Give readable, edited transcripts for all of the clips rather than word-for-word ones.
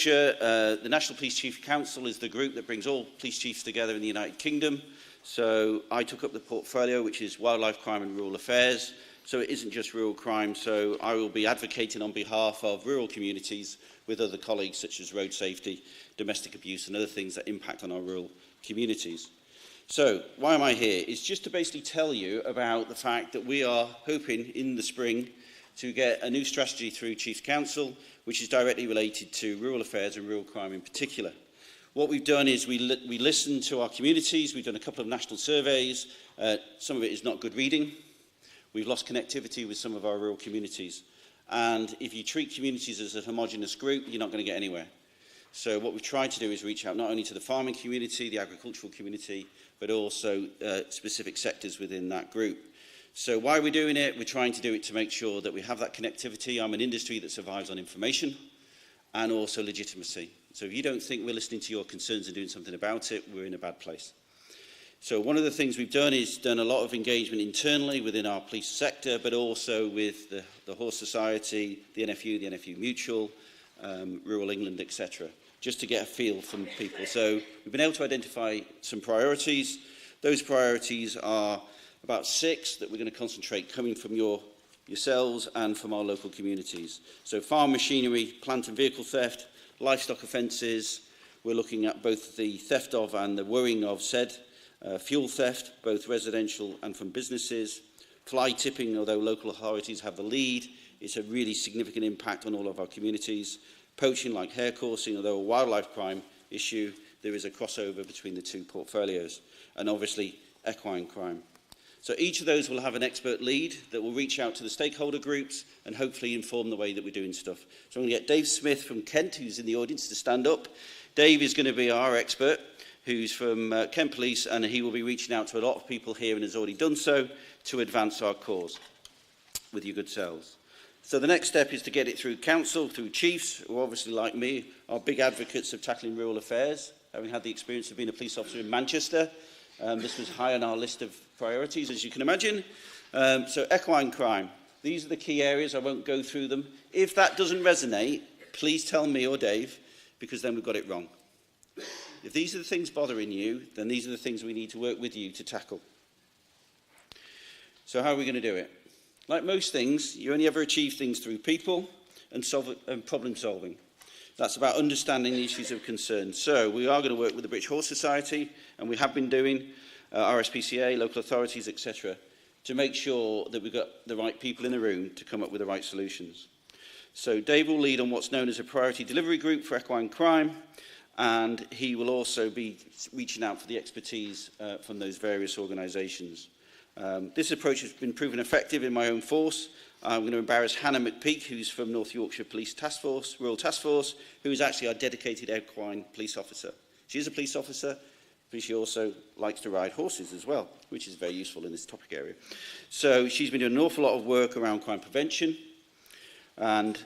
The National Police Chief Council is the group that brings all police chiefs together in the United Kingdom. So I took up the portfolio, which is wildlife crime and rural affairs. So it isn't just rural crime. So I will be advocating on behalf of rural communities with other colleagues, such as road safety, domestic abuse, and other things that impact on our rural communities. So why am I here? It's just to basically tell you about the fact that we are hoping in the spring to get a new strategy through Chiefs Council, which is directly related to rural affairs and rural crime in particular. What we've done is we listened to our communities. We've done a couple of national surveys. Some of it is not good reading. We've lost connectivity with some of our rural communities. And if you treat communities as a homogenous group, you're not going to get anywhere. So what we've tried to do is reach out not only to the farming community, the agricultural community, but also specific sectors within that group. So why are we doing it? We're trying to do it to make sure that we have that connectivity. I'm an industry that survives on information and also legitimacy. So if you don't think we're listening to your concerns and doing something about it, we're in a bad place. So one of the things we've done is done a lot of engagement internally within our police sector, but also with the Horse Society, the NFU Mutual, Rural England, etc., just to get a feel from people. So we've been able to identify some priorities. Those priorities are about 6 that we're going to concentrate coming from yourselves and from our local communities. So farm machinery, plant and vehicle theft, livestock offences. We're looking at both the theft of and the worrying of said, fuel theft, both residential and from businesses. Fly tipping, although local authorities have the lead, it's a really significant impact on all of our communities. Poaching like hare coursing, although a wildlife crime issue, there is a crossover between the two portfolios. And obviously, equine crime. So each of those will have an expert lead that will reach out to the stakeholder groups and hopefully inform the way that we're doing stuff. So I'm going to get Dave Smith from Kent, who's in the audience, to stand up. Dave is going to be our expert, who's from Kent Police, and he will be reaching out to a lot of people here and has already done so to advance our cause with your good selves. So the next step is to get it through council, through chiefs, who obviously, like me, are big advocates of tackling rural affairs, having had the experience of being a police officer in Manchester. This was high on our list of priorities, as you can imagine. So equine crime. These are the key areas. I won't go through them. If that doesn't resonate, please tell me or Dave, because then we've got it wrong. If these are the things bothering you, then these are the things we need to work with you to tackle. So how are we going to do it? Like most things, you only ever achieve things through people and problem solving. That's about understanding the issues of concern. So we are going to work with the British Horse Society, and we have been doing, RSPCA, local authorities, etc., to make sure that we've got the right people in the room to come up with the right solutions. So Dave will lead on what's known as a priority delivery group for equine crime, and he will also be reaching out for the expertise from those various organisations. This approach has been proven effective in my own force. I'm going to embarrass Hannah McPeak, who's from North Yorkshire Police Task Force, Rural Task Force, who is actually our dedicated equine police officer. She is a police officer, but she also likes to ride horses as well, which is very useful in this topic area. So she's been doing an awful lot of work around crime prevention, and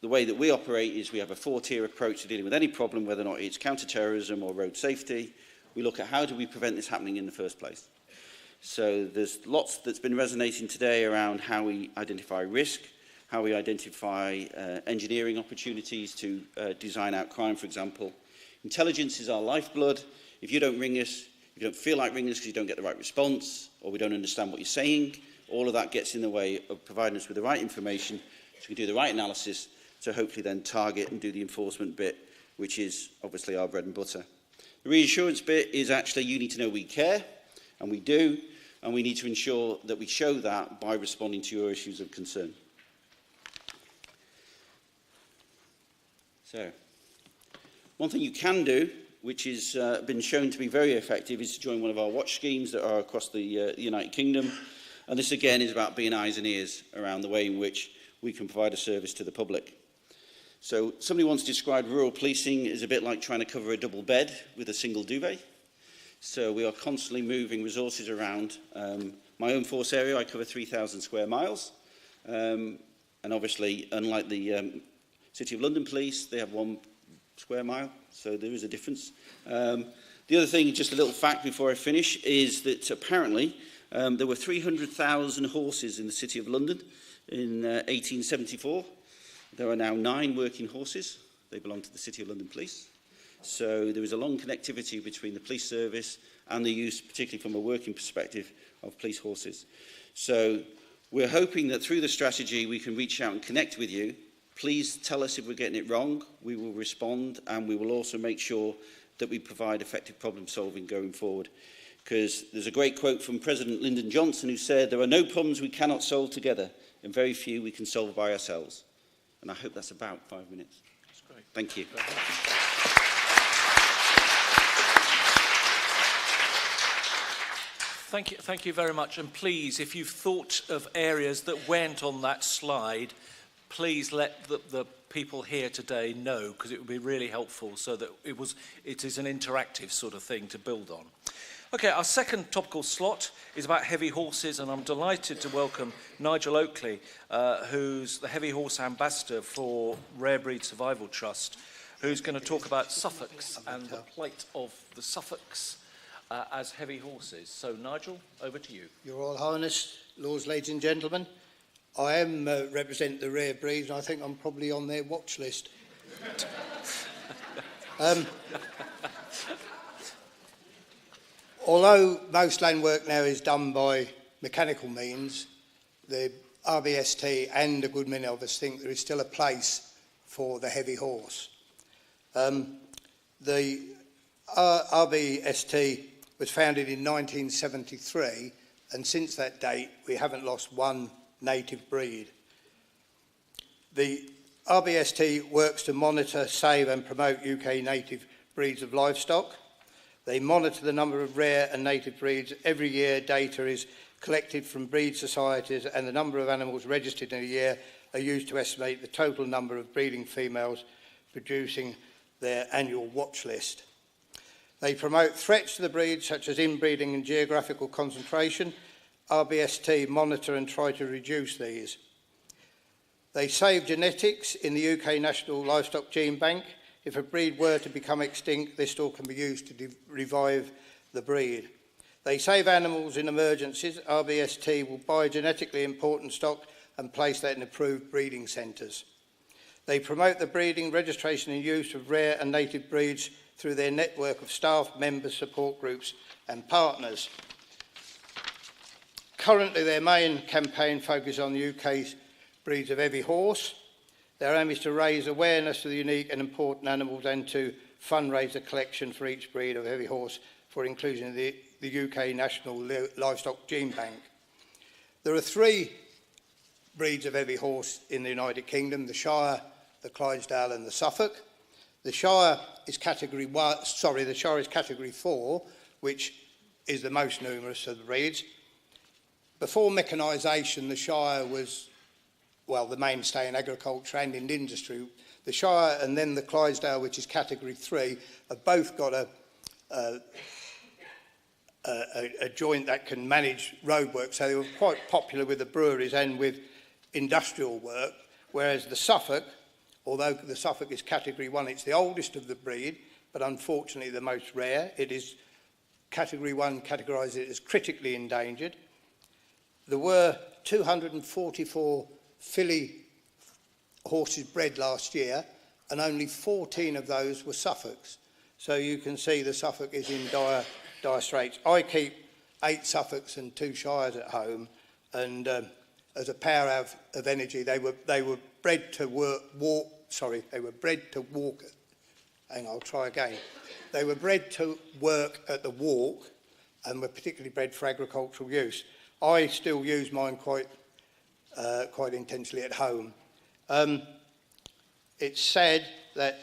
the way that we operate is we have a 4-tier approach to dealing with any problem, whether or not it's counter-terrorism or road safety. We look at how do we prevent this happening in the first place. So there's lots that's been resonating today around how we identify risk, how we identify engineering opportunities to design out crime, for example. Intelligence is our lifeblood. If you don't ring us, if you don't feel like ringing us because you don't get the right response, or we don't understand what you're saying, all of that gets in the way of providing us with the right information so we can do the right analysis to hopefully then target and do the enforcement bit, which is obviously our bread and butter. The reassurance bit is actually you need to know we care, and we do, and we need to ensure that we show that by responding to your issues of concern. So, one thing you can do, which has been shown to be very effective, is to join one of our watch schemes that are across the United Kingdom. And this, again, is about being eyes and ears around the way in which we can provide a service to the public. So, somebody once described rural policing as a bit like trying to cover a double bed with a single duvet. So we are constantly moving resources around. My own force area, I cover 3,000 square miles. And obviously, unlike the City of London Police, they have 1 square mile, so there is a difference. The other thing, just a little fact before I finish, is that apparently there were 300,000 horses in the City of London in 1874. There are now 9 working horses. They belong to the City of London Police. So there is a long connectivity between the police service and the use, particularly from a working perspective, of police horses. So we're hoping that through the strategy we can reach out and connect with you. Please tell us if we're getting it wrong. We will respond, and we will also make sure that we provide effective problem solving going forward. Because there's a great quote from President Lyndon Johnson who said, "There are no problems we cannot solve together, and very few we can solve by ourselves." And I hope that's about 5 minutes. That's great. Thank you. Thank you very much. And please, if you've thought of areas that weren't on that slide, please let the people here today know, because it would be really helpful, so that it is an interactive sort of thing to build on. Okay, our second topical slot is about heavy horses, and I'm delighted to welcome Nigel Oakley, who's the heavy horse ambassador for Rare Breed Survival Trust, who's going to talk about Suffolks and the plight of the Suffolks as heavy horses. So, Nigel, over to you. Your Royal Highness, Lords, ladies and gentlemen, I am represent the rare breeds, and I think I'm probably on their watch list. Although most land work now is done by mechanical means, the RBST and a good many of us think there is still a place for the heavy horse. The RBST was founded in 1973, and since that date we haven't lost one native breed. The RBST works to monitor, save and promote UK native breeds of livestock. They monitor the number of rare and native breeds. Every year data is collected from breed societies, and the number of animals registered in a year are used to estimate the total number of breeding females, producing their annual watch list. They promote threats to the breed, such as inbreeding and geographical concentration. RBST monitor and try to reduce these. They save genetics in the UK National Livestock Gene Bank. If a breed were to become extinct, this still can be used to revive the breed. They save animals in emergencies. RBST will buy genetically important stock and place that in approved breeding centres. They promote the breeding, registration and use of rare and native breeds through their network of staff, members, support groups and partners. Currently, their main campaign focuses on the UK's breeds of heavy horse. Their aim is to raise awareness of the unique and important animals and to fundraise a collection for each breed of heavy horse for inclusion in the UK National Livestock Gene Bank. There are 3 breeds of heavy horse in the United Kingdom: the Shire, the Clydesdale and the Suffolk. The Shire is category 4, which is the most numerous of the breeds. Before mechanisation, the Shire was, well, the mainstay in agriculture and in industry. The Shire and then the Clydesdale, which is category 3, have both got a joint that can manage road work, so they were quite popular with the breweries and with industrial work, whereas the Suffolk, although the Suffolk is category 1, it's the oldest of the breed, but unfortunately the most rare. It is category 1, categorised it as critically endangered. There were 244 filly horses bred last year, and only 14 of those were Suffolks. So you can see the Suffolk is in dire straits. I keep 8 Suffolks and 2 Shires at home, and as a power of energy, they were bred to walk. They were bred to walk. Hang on, I'll try again. They were bred to work at the walk, and were particularly bred for agricultural use. I still use mine quite intensely at home. It's said that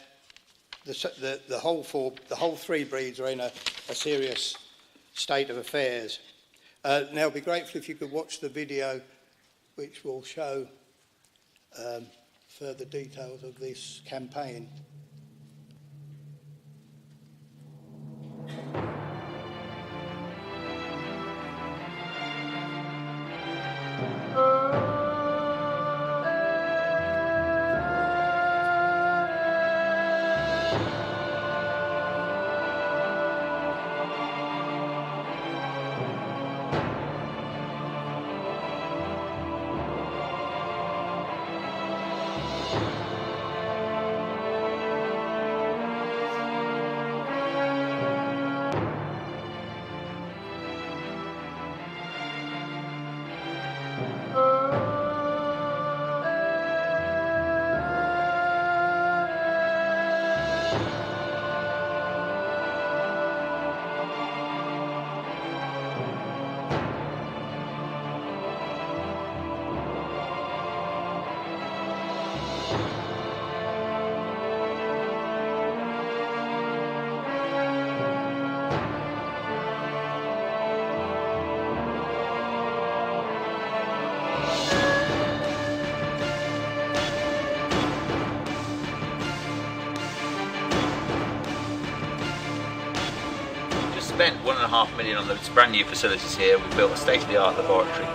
the whole 3 breeds are in a serious state of affairs. Now, I'd be grateful if you could watch the video, which will show further details of this campaign. spent £1.5 million on the brand new facilities here. We've built a state-of-the-art laboratory.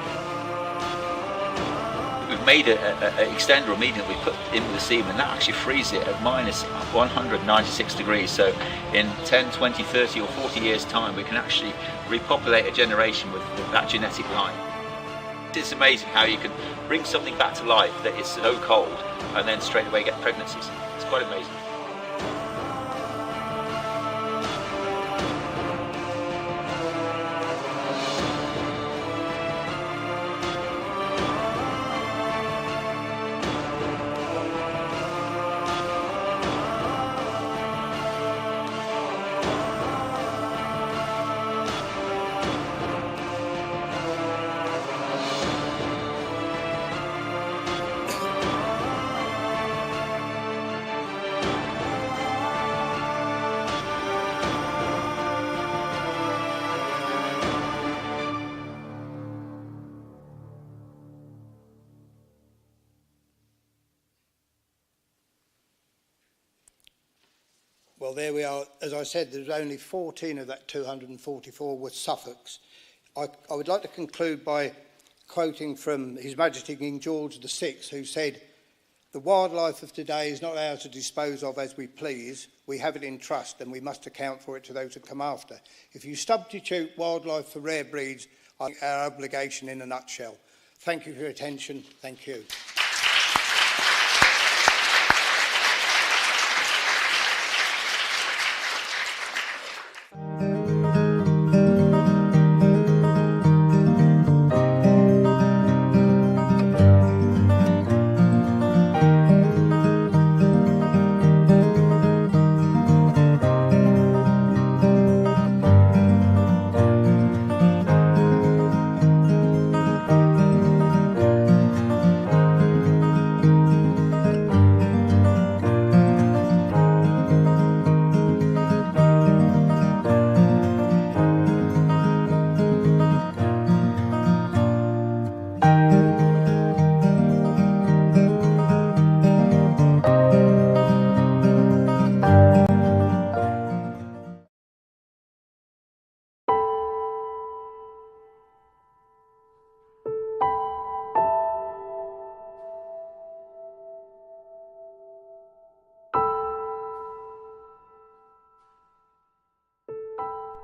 We've made an extender medium we put in with the semen, and that actually frees it at minus 196 degrees. So in 10, 20, 30 or 40 years time, we can actually repopulate a generation with that genetic line. It's amazing how you can bring something back to life that is so cold and then straight away get pregnancies. It's quite amazing. Well, there we are. As I said, there's only 14 of that 244 were Suffolks. I would like to conclude by quoting from His Majesty King George VI, who said, "The wildlife of today is not ours to dispose of as we please. We have it in trust and we must account for it to those that come after." If you substitute wildlife for rare breeds, I think our obligation in a nutshell. Thank you for your attention. Thank you.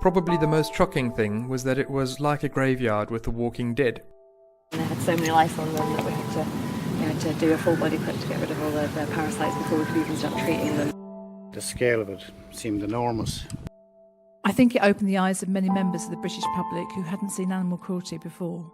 Probably the most shocking thing was that it was like a graveyard with the walking dead. They had so many lice on them that we had to do a full body clip to get rid of all the parasites before we could even start treating them. The scale of it seemed enormous. I think it opened the eyes of many members of the British public who hadn't seen animal cruelty before.